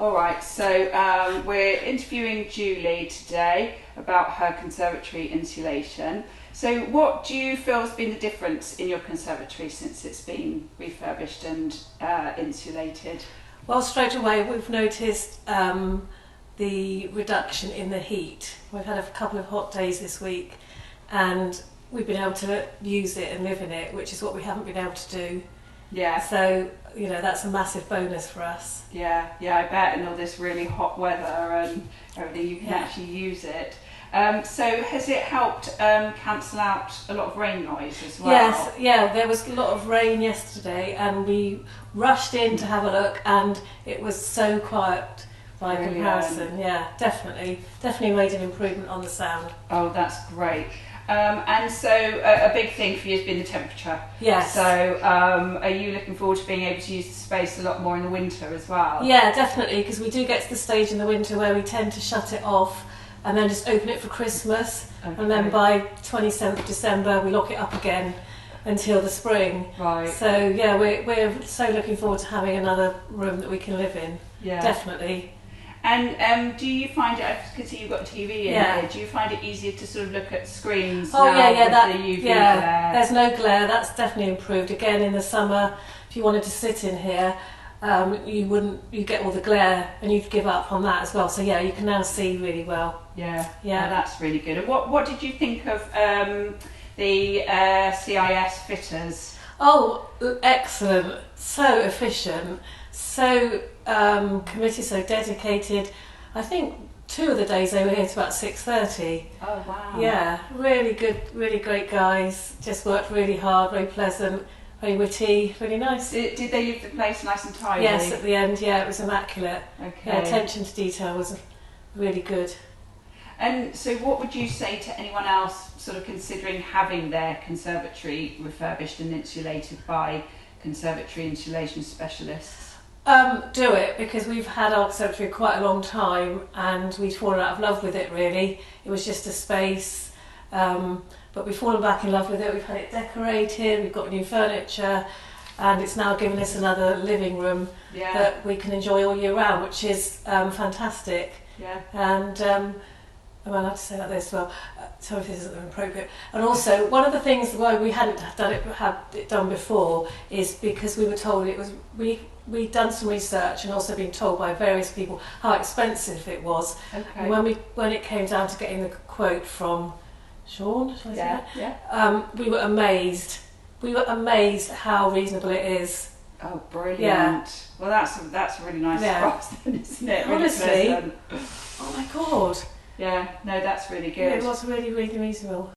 All right, so we're interviewing Julie today about her conservatory insulation. So what do you feel has been the difference in your conservatory since it's been refurbished and insulated? Well, straight away we've noticed the reduction in the heat. We've had a couple of hot days this week and we've been able to use it and live in it, which is what we haven't been able to do. Yeah. So, you know, that's a massive bonus for us. Yeah, I bet in all this really hot weather and everything you can actually use it. So has it helped cancel out a lot of rain noise as well? Yes, yeah, there was a lot of rain yesterday and we rushed in to have a look and it was so quiet by comparison. Yeah, definitely made an improvement on the sound. Oh, that's great. And so a big thing for you has been the temperature. Yes. So are you looking forward to being able to use the space a lot more in the winter as well? Yeah, definitely, because we do get to the stage in the winter where we tend to shut it off and then just open it for Christmas. Okay. And then by 27th of December we lock it up again until the spring. Right. So yeah, we're so looking forward to having another room that we can live in. Yeah. Definitely. And do you find it, I can see you've got a TV in here, do you find it easier to sort of look at screens now with the UV glare? There's no glare, that's definitely improved. Again, in the summer, if you wanted to sit in here, you get all the glare and you'd give up on that as well. So yeah, you can now see really well. Yeah, oh, that's really good. And what did you think of the CIS fitters? Oh, excellent, so efficient, so committed, so dedicated. I think 2 of the days they were here to about 6:30. Oh wow. Yeah, really good, really great guys, just worked really hard, very pleasant, very witty, really nice. Did they leave the place nice and tidy? Yes, at the end, yeah, it was immaculate. Okay. Yeah, attention to detail was really good. And so what would you say to anyone else sort of considering having their conservatory refurbished and insulated by Conservatory Insulation Specialists? Do it, because we've had our conservatory quite a long time and we'd fallen out of love with it really. It was just a space, but we've fallen back in love with it. We've had it decorated, we've got new furniture and it's now given us another living room that we can enjoy all year round, which is fantastic. Yeah. And well, I have to say that this as well. Sorry if this isn't appropriate. And also, one of the things why we hadn't had it done before is because we were told it was we'd done some research and also been told by various people how expensive it was. Okay. And when it came down to getting the quote from Sean, shall I say that? We were amazed. We were amazed how reasonable it is. Oh, brilliant! Yeah. Well, that's a really nice surprise, then, isn't it? Honestly. Really oh my God. Yeah, no, that's really good. Yeah, it was really, really reasonable.